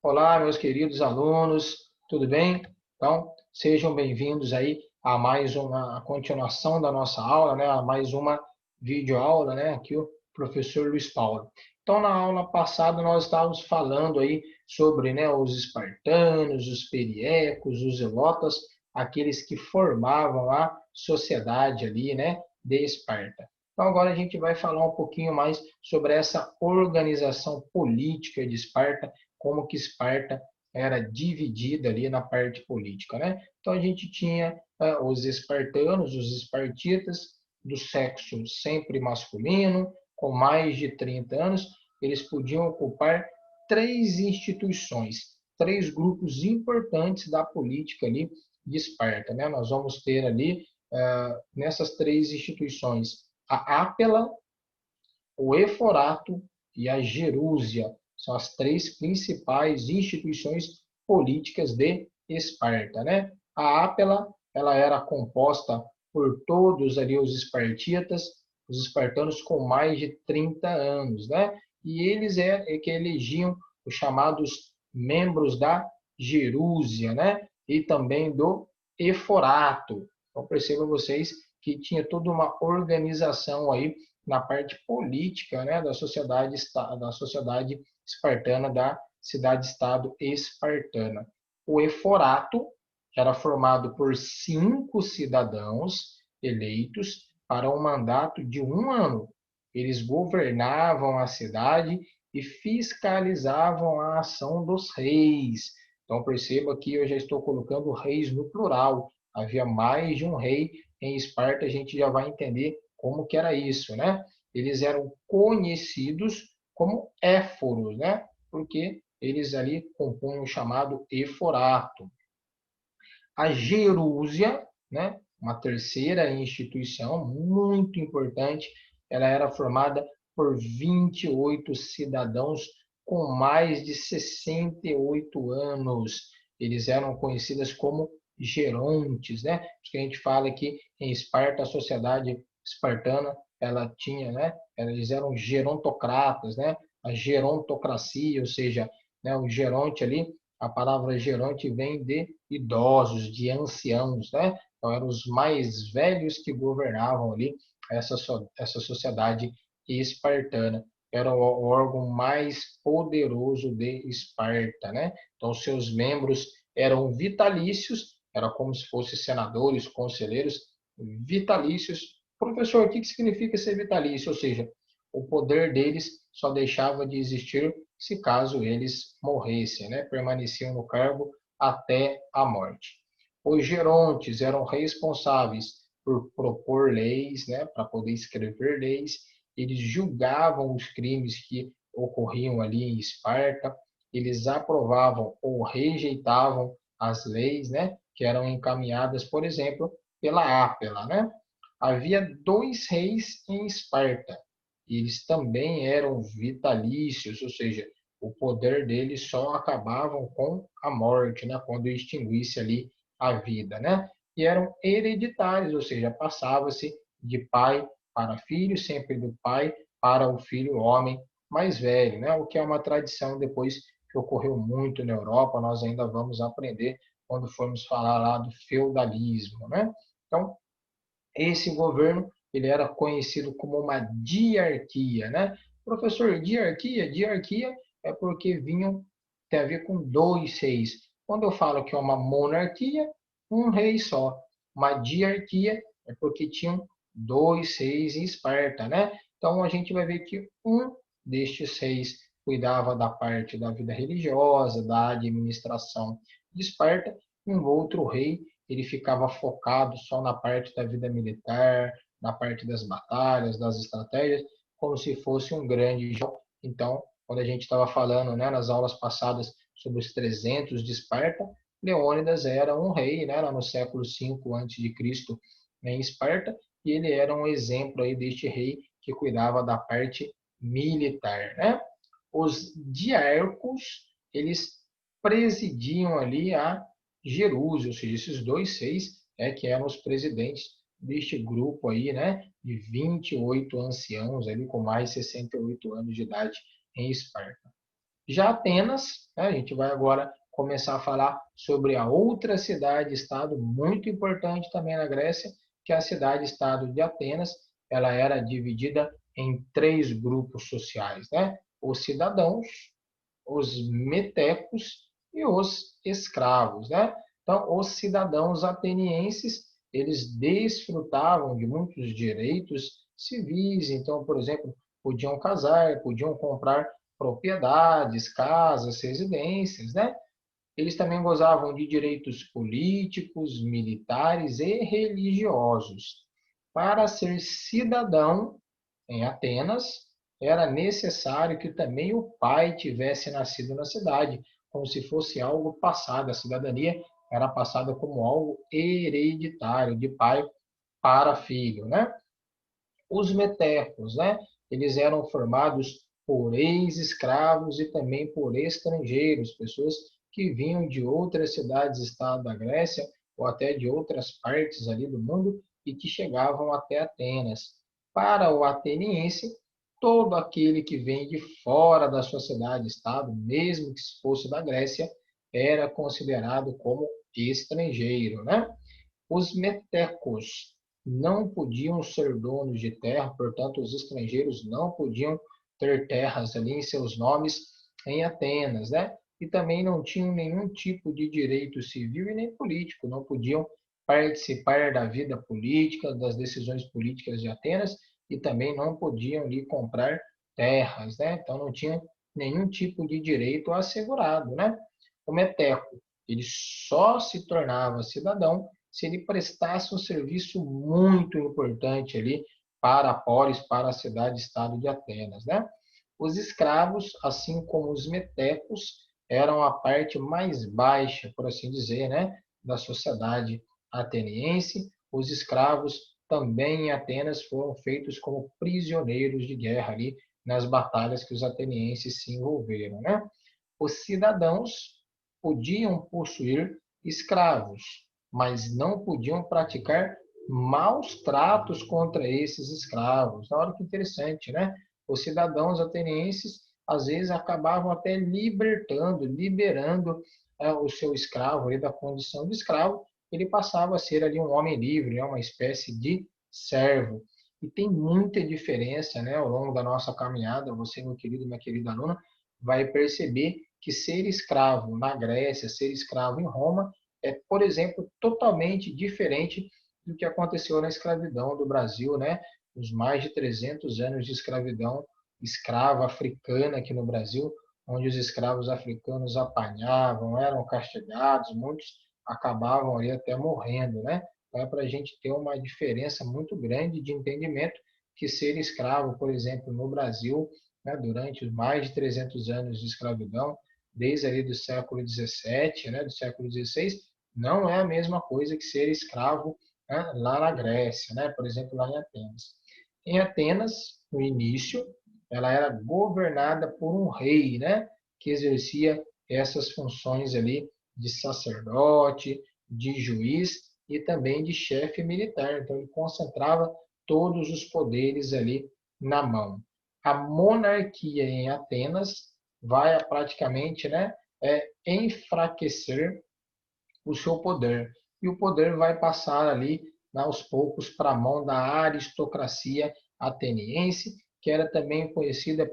Olá, meus queridos alunos, tudo bem? Então, sejam bem-vindos aí a mais uma continuação da nossa aula, né? A mais uma videoaula, né? Aqui o professor Luiz Paulo. Então, na aula passada nós estávamos falando aí sobre, né, os espartanos, os periecos, os zelotas, aqueles que formavam a sociedade ali, né, de Esparta. Então, agora a gente vai falar um pouquinho mais sobre essa organização política de Esparta, como que Esparta era dividida ali na parte política, né? Então a gente tinha os espartanos, os espartitas, do sexo sempre masculino, com mais de 30 anos, eles podiam ocupar três instituições, três grupos importantes da política ali de Esparta, né? Nós vamos ter ali nessas três instituições a Ápela, o Eforato e a Gerúsia. São as três principais instituições políticas de Esparta, né? A Ápela, ela era composta por todos ali os espartiatas, os espartanos com mais de 30 anos, né? E eles é que elegiam os chamados membros da Gerúsia, né? E também do Eforato. Então percebam vocês que tinha toda uma organização aí na parte política, né, da sociedade espartana, da cidade-estado espartana. O eforato era formado por 5 cidadãos eleitos para um mandato de 1 ano. Eles governavam a cidade e fiscalizavam a ação dos reis. Então perceba que eu já estou colocando reis no plural. Havia mais de um rei em Esparta, a gente já vai entender como que era isso, né? Eles eram conhecidos como éforos, né? Porque eles ali compunham o chamado eforato. A Gerúsia, né? Uma terceira instituição muito importante, ela era formada por 28 cidadãos com mais de 68 anos. Eles eram conhecidos como gerontes, né? Porque a gente fala que em Esparta, a sociedade espartana, ela tinha, né? Eles eram gerontocratas, né? A gerontocracia, ou seja, né, o geronte ali, a palavra geronte vem de idosos, de anciãos, né? Então eram os mais velhos que governavam ali essa sociedade espartana. Era o órgão mais poderoso de Esparta, né? Então seus membros eram vitalícios, era como se fossem senadores, conselheiros vitalícios. Professor, o que significa ser vitalício? Ou seja, o poder deles só deixava de existir se caso eles morressem, né? Permaneciam no cargo até a morte. Os gerontes eram responsáveis por propor leis, né? Para poder escrever leis. Eles julgavam os crimes que ocorriam ali em Esparta. Eles aprovavam ou rejeitavam as leis, né? Que eram encaminhadas, por exemplo, pela Ápela, né? Havia 2 reis em Esparta. Eles também eram vitalícios, ou seja, o poder deles só acabavam com a morte, né? Quando extinguisse ali a vida, né? E eram hereditários, ou seja, passava-se de pai para filho, sempre do pai para o filho homem mais velho, né? O que é uma tradição depois que ocorreu muito na Europa, nós ainda vamos aprender quando formos falar lá do feudalismo, né? Então, esse governo ele era conhecido como uma diarquia, né? Professor, diarquia? Diarquia é porque tem a ver com 2 reis. Quando eu falo que é uma monarquia, um rei só. Uma diarquia é porque tinham 2 reis em Esparta, né? Então a gente vai ver que um destes reis cuidava da parte da vida religiosa, da administração de Esparta, e um outro rei ele ficava focado só na parte da vida militar, na parte das batalhas, das estratégias, como se fosse um grande jogo. Então, quando a gente estava falando, né, nas aulas passadas sobre os 300 de Esparta, Leônidas era um rei, né, lá no século V a.C., em Esparta, e ele era um exemplo aí deste rei que cuidava da parte militar, né? Os diarcos, eles presidiam ali a Gerúsia, ou seja, esses 2 reis que eram os presidentes deste grupo aí, né, de 28 anciãos ali com mais de 68 anos de idade em Esparta. Já Atenas, né, a gente vai agora começar a falar sobre a outra cidade-estado muito importante também na Grécia, que é a cidade-estado de Atenas. Ela era dividida em três grupos sociais, né? Os cidadãos, os metecos e os escravos, né? Então, os cidadãos atenienses, eles desfrutavam de muitos direitos civis. Então, por exemplo, podiam casar, podiam comprar propriedades, casas, residências, né? Eles também gozavam de direitos políticos, militares e religiosos. Para ser cidadão em Atenas, era necessário que também o pai tivesse nascido na cidade, como se fosse algo passado. A cidadania era passada como algo hereditário, de pai para filho, né? Os metecos, né? Eles eram formados por ex-escravos e também por estrangeiros, pessoas que vinham de outras cidades-estado da Grécia ou até de outras partes ali do mundo e que chegavam até Atenas. Para o ateniense, todo aquele que vem de fora da sua cidade-estado, mesmo que fosse da Grécia, era considerado como estrangeiro, né? Os metecos não podiam ser donos de terra, portanto, os estrangeiros não podiam ter terras ali em seus nomes em Atenas, né? E também não tinham nenhum tipo de direito civil e nem político, não podiam participar da vida política, das decisões políticas de Atenas e também não podiam lhe comprar terras, né? Então não tinham nenhum tipo de direito assegurado, né? O meteco, ele só se tornava cidadão se ele prestasse um serviço muito importante ali para a polis, para a cidade-estado de Atenas, né? Os escravos, assim como os metecos, eram a parte mais baixa, por assim dizer, né, da sociedade ateniense. Os escravos também em Atenas foram feitos como prisioneiros de guerra ali nas batalhas que os atenienses se envolveram, né? Os cidadãos podiam possuir escravos, mas não podiam praticar maus tratos contra esses escravos. Olha que interessante, né? Os cidadãos atenienses às vezes acabavam até liberando o seu escravo ali da condição de escravo, ele passava a ser ali um homem livre, né? Uma espécie de servo. E tem muita diferença, né, ao longo da nossa caminhada. Você, meu querido, minha querida aluna, vai perceber que ser escravo na Grécia, ser escravo em Roma, é, por exemplo, totalmente diferente do que aconteceu na escravidão do Brasil, né? Os mais de 300 anos de escravidão escrava africana aqui no Brasil, onde os escravos africanos apanhavam, eram castigados, muitos acabavam ali até morrendo, né? Então, é para a gente ter uma diferença muito grande de entendimento que ser escravo, por exemplo, no Brasil, né, durante os mais de 300 anos de escravidão, desde ali do século XVII, né, do século XVI, não é a mesma coisa que ser escravo, né, lá na Grécia, né, por exemplo, lá em Atenas. Em Atenas, no início, ela era governada por um rei, né, que exercia essas funções ali de sacerdote, de juiz e também de chefe militar. Então, ele concentrava todos os poderes ali na mão. A monarquia em Atenas vai praticamente, né, enfraquecer o seu poder. E o poder vai passar ali, né, aos poucos, para a mão da aristocracia ateniense, que era também conhecida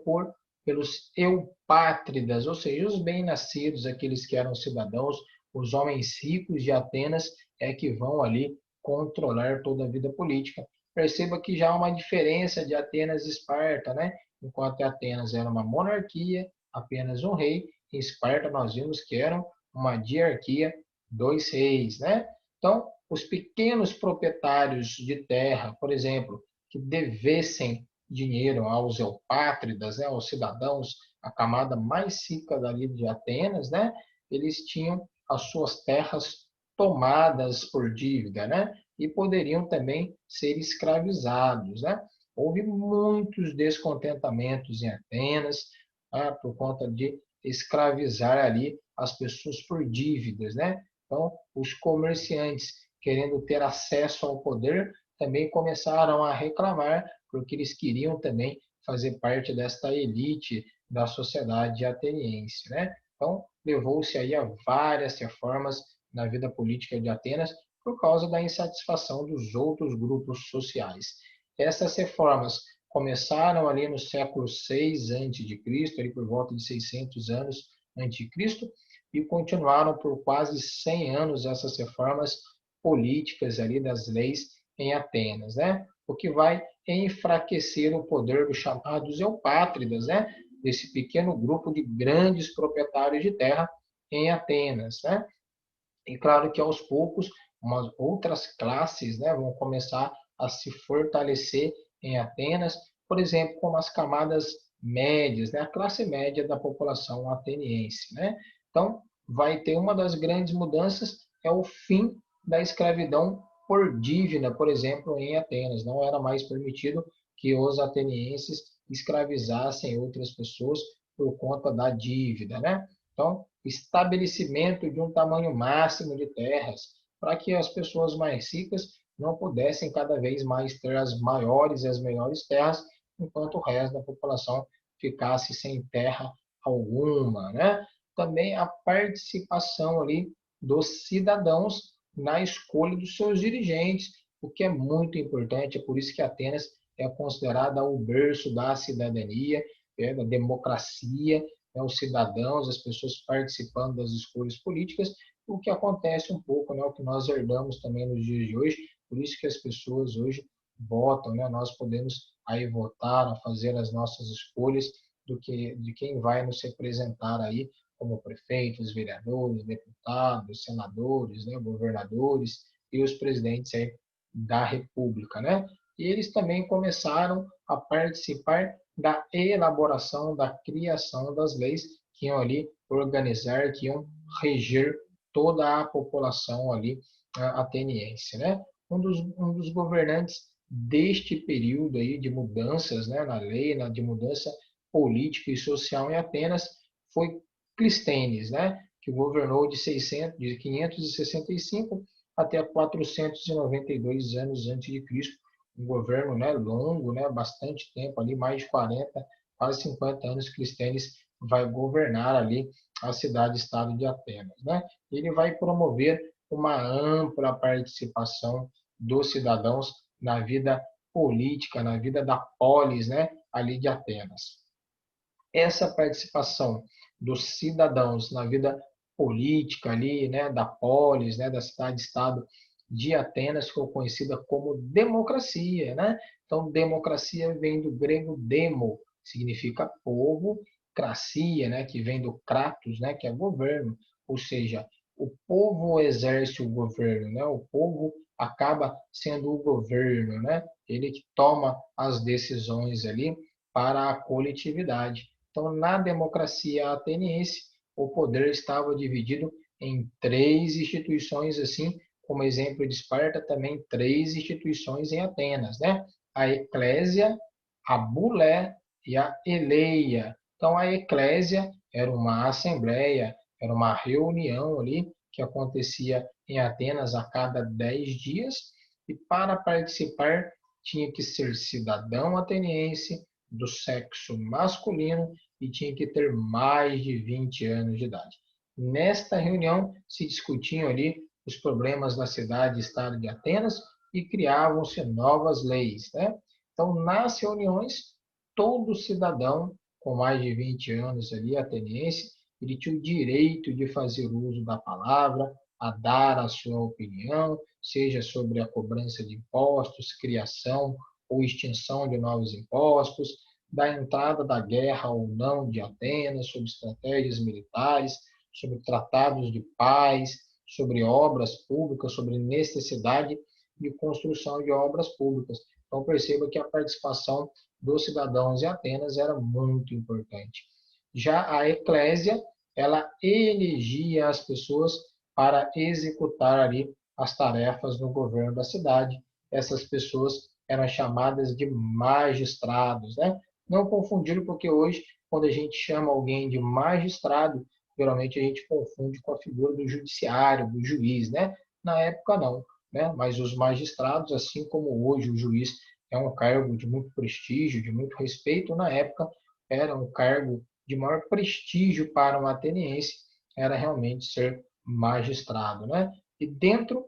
pelos eupátridas, ou seja, os bem-nascidos, aqueles que eram cidadãos, os homens ricos de Atenas, é que vão ali controlar toda a vida política. Perceba que já há uma diferença de Atenas e Esparta, né? Enquanto Atenas era uma monarquia, apenas um rei, em Esparta nós vimos que era uma diarquia, dois reis, né? Então, os pequenos proprietários de terra, por exemplo, que devessem dinheiro aos eupátridas, né, aos cidadãos, a camada mais rica dali de Atenas, né? Eles tinham as suas terras tomadas por dívida, né? E poderiam também ser escravizados, né? Houve muitos descontentamentos em Atenas, por conta de escravizar ali as pessoas por dívidas, né? Então, os comerciantes, querendo ter acesso ao poder, também começaram a reclamar, porque eles queriam também fazer parte desta elite da sociedade ateniense, né? Então, levou-se aí a várias reformas na vida política de Atenas por causa da insatisfação dos outros grupos sociais. Essas reformas começaram ali no século 6 a.C., ali por volta de 600 anos antes de Cristo, e continuaram por quase 100 anos essas reformas políticas ali das leis em Atenas, né? O que vai enfraquecer o poder dos chamados eupátridas, né? Desse pequeno grupo de grandes proprietários de terra em Atenas, né? E claro que aos poucos umas outras classes, né, vão começar a se fortalecer em Atenas, por exemplo, como as camadas médias, né, a classe média da população ateniense, né? Então, vai ter uma das grandes mudanças é o fim da escravidão por dívida, por exemplo, em Atenas. Não era mais permitido que os atenienses escravizassem outras pessoas por conta da dívida, né? Então, estabelecimento de um tamanho máximo de terras, para que as pessoas mais ricas não pudessem cada vez mais ter as maiores e as melhores terras, enquanto o resto da população ficasse sem terra alguma, né? Também a participação ali dos cidadãos na escolha dos seus dirigentes, o que é muito importante, é por isso que Atenas é considerada o berço da cidadania, da democracia, né, os cidadãos, as pessoas participando das escolhas políticas, o que acontece um pouco, né, o que nós herdamos também nos dias de hoje, por isso que as pessoas hoje votam, né, nós podemos aí votar, a fazer as nossas escolhas de quem vai nos representar aí como prefeitos, vereadores, deputados, senadores, né, governadores e os presidentes aí da República, né? E eles também começaram a participar da elaboração, da criação das leis que iam ali organizar, que iam reger toda a população ali ateniense, né? Um dos governantes deste período aí de mudanças, né, na lei, de mudança política e social em Atenas foi Clístenes, né, que governou de 565 até 492 anos antes de Cristo, um governo, né, longo, né, bastante tempo ali, mais de 40, quase 50 anos, Clístenes vai governar ali a cidade-estado de Atenas, né? Ele vai promover uma ampla participação dos cidadãos na vida política, na vida da polis, né, ali de Atenas. Essa participação dos cidadãos na vida política ali, né, da polis, né, da cidade-estado de Atenas, ficou conhecida como democracia, né? Então, democracia vem do grego demo, significa povo, cracia, né, que vem do kratos, né, que é governo, ou seja, o povo exerce o governo, né? O povo acaba sendo o governo, né? Ele que toma as decisões ali para a coletividade. Então, na democracia ateniense, o poder estava dividido em três instituições, assim como exemplo de Esparta, também três instituições em Atenas, né? A eclésia, a bulé e a eleia. Então, a eclésia era uma assembleia, era uma reunião ali que acontecia em Atenas a cada 10 dias, e para participar tinha que ser cidadão ateniense, do sexo masculino e tinha que ter mais de 20 anos de idade. Nesta reunião se discutiam ali os problemas da cidade e estado de Atenas e criavam-se novas leis, né? Então, nas reuniões, todo cidadão com mais de 20 anos ali, ateniense, ele tinha o direito de fazer uso da palavra, a dar a sua opinião, seja sobre a cobrança de impostos, criação ou extinção de novos impostos, da entrada da guerra ou não de Atenas, sobre estratégias militares, sobre tratados de paz, sobre obras públicas, sobre necessidade de construção de obras públicas. Então perceba que a participação dos cidadãos em Atenas era muito importante. Já a eclésia, ela elegia as pessoas para executar ali as tarefas no governo da cidade. Essas pessoas eram chamadas de magistrados, né? Não confundir, porque hoje, quando a gente chama alguém de magistrado, geralmente a gente confunde com a figura do judiciário, do juiz, né? Na época não, né? Mas os magistrados, assim como hoje o juiz é um cargo de muito prestígio, de muito respeito, na época era um cargo de maior prestígio para um ateniense era realmente ser magistrado, né? E dentro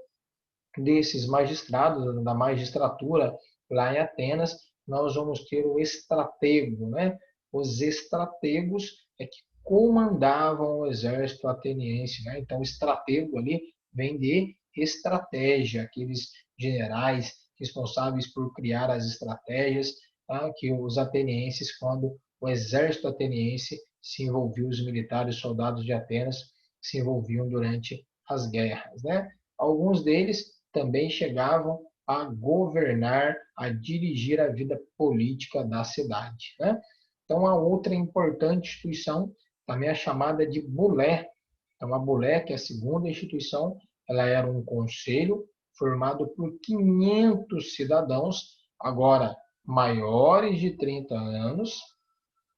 desses magistrados, da magistratura lá em Atenas, nós vamos ter o estratego, né? Os estrategos é que comandavam o exército ateniense, né? Então, o estratego ali vem de estratégia, aqueles generais responsáveis por criar as estratégias, tá? Que os atenienses, quando o exército ateniense se envolvia, os militares, os soldados de Atenas se envolviam durante as guerras, né? Alguns deles também chegavam a governar, a dirigir a vida política da cidade, né? Então, a outra importante instituição também é chamada de bulé. Então, a bulé, que é a segunda instituição, ela era um conselho formado por 500 cidadãos, agora maiores de 30 anos.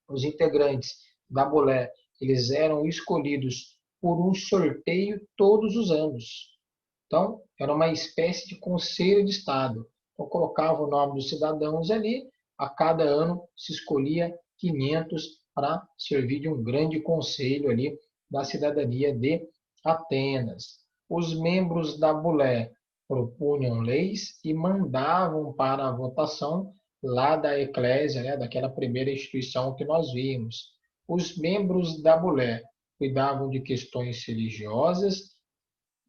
Os integrantes da bulé, eles eram escolhidos por um sorteio todos os anos. Então, era uma espécie de conselho de Estado. Então, colocava o nome dos cidadãos ali, a cada ano se escolhia 500 para servir de um grande conselho ali da cidadania de Atenas. Os membros da Bulé propunham leis e mandavam para a votação lá da eclésia, né, daquela primeira instituição que nós vimos. Os membros da Bulé cuidavam de questões religiosas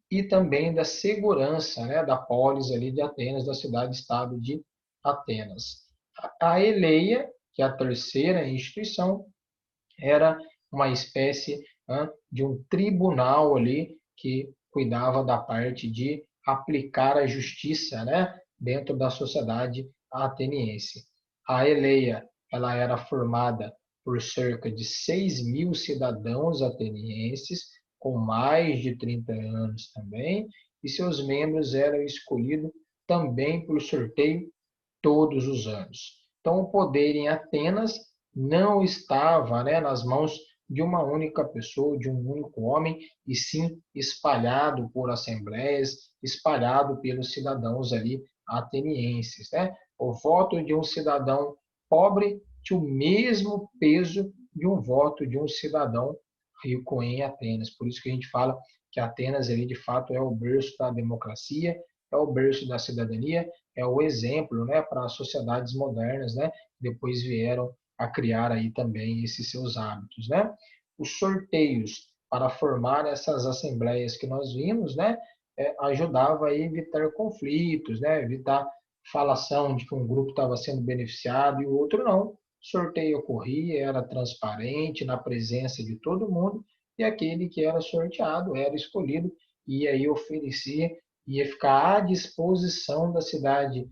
e também da segurança, né, da polis ali de Atenas, da cidade-estado de Atenas. A Eleia, que é a terceira instituição, era uma espécie de um tribunal ali que cuidava da parte de aplicar a justiça, né, dentro da sociedade ateniense. A Eleia, ela era formada por cerca de 6.000 cidadãos atenienses, com mais de 30 anos também, e seus membros eram escolhidos também por sorteio todos os anos. Então, o poder em Atenas não estava, né, nas mãos de uma única pessoa, de um único homem, e sim espalhado por assembleias, espalhado pelos cidadãos ali atenienses, né? O voto de um cidadão pobre tinha o mesmo peso de um voto de um cidadão rico em Atenas. Por isso que a gente fala que Atenas ali de fato é o berço da democracia, é o berço da cidadania, é o exemplo, né, para as sociedades modernas, né, depois vieram a criar aí também esses seus hábitos, né? Os sorteios para formar essas assembleias que nós vimos, né, ajudava a evitar conflitos, né, evitar falação de que um grupo estava sendo beneficiado e o outro não. O sorteio ocorria, era transparente, na presença de todo mundo, e aquele que era sorteado era escolhido e aí oferecia, ia ficar à disposição da cidade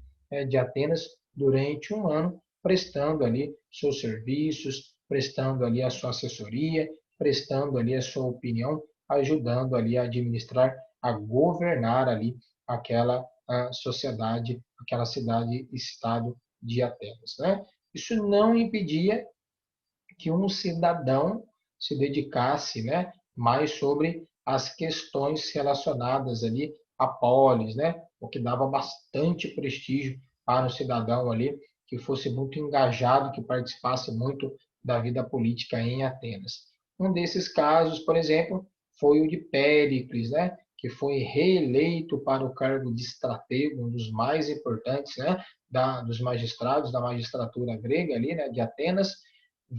de Atenas durante um ano, prestando ali seus serviços, prestando ali a sua assessoria, prestando ali a sua opinião, ajudando ali a administrar, a governar ali aquela sociedade, aquela cidade-estado de Atenas, né? Isso não impedia que um cidadão se dedicasse, né, mais sobre as questões relacionadas ali à polis, né, o que dava bastante prestígio para o cidadão ali que fosse muito engajado, que participasse muito da vida política em Atenas. Um desses casos, por exemplo, foi o de Péricles, né, que foi reeleito para o cargo de estratego, um dos mais importantes, né, dos magistrados da magistratura grega ali, né, de Atenas,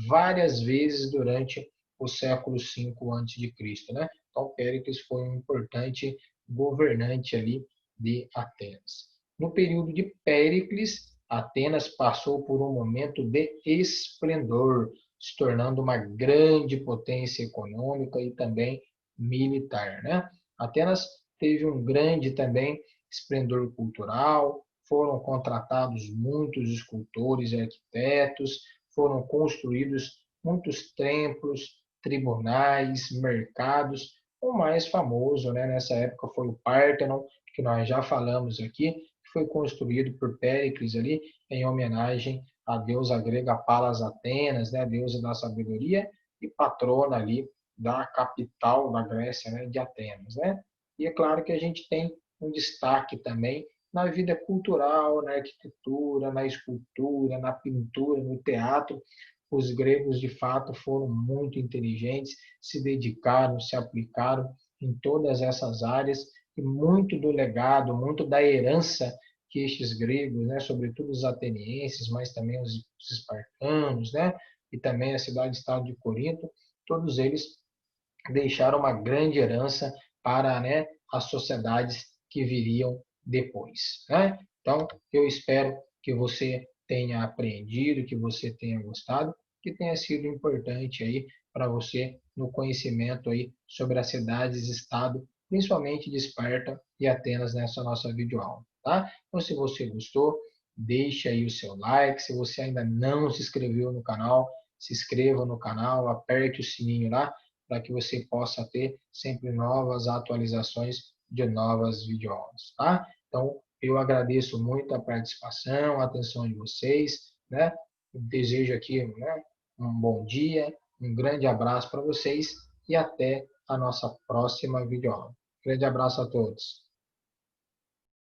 várias vezes durante o século V a.C., né? Então, Péricles foi um importante governante ali de Atenas. No período de Péricles, Atenas passou por um momento de esplendor, se tornando uma grande potência econômica e também militar, né? Atenas teve um grande também esplendor cultural, foram contratados muitos escultores e arquitetos, foram construídos muitos templos, tribunais, mercados. O mais famoso, né, nessa época foi o Párteno, que nós já falamos aqui, que foi construído por Péricles ali em homenagem à deusa grega Palas Atenas, né, deusa da sabedoria e patrona ali da capital da Grécia, né, de Atenas, né? E é claro que a gente tem um destaque também na vida cultural, na arquitetura, na escultura, na pintura, no teatro, os gregos, de fato, foram muito inteligentes, se dedicaram, se aplicaram em todas essas áreas, e muito do legado, muito da herança que estes gregos, né, sobretudo os atenienses, mas também os espartanos, né, e também a cidade-estado de Corinto, todos eles deixaram uma grande herança para, né, as sociedades que viriam depois, né? Então, eu espero que você tenha aprendido, que você tenha gostado, que tenha sido importante aí para você no conhecimento aí sobre as cidades-estado, principalmente de Esparta e Atenas nessa nossa videoaula, tá? Então, se você gostou, deixe aí o seu like. Se você ainda não se inscreveu no canal, se inscreva no canal, aperte o sininho lá para que você possa ter sempre novas atualizações de novas videoaulas, tá? Então, eu agradeço muito a participação, a atenção de vocês, né? Desejo aqui, né, um bom dia, um grande abraço para vocês e até a nossa próxima videoaula. Grande abraço a todos.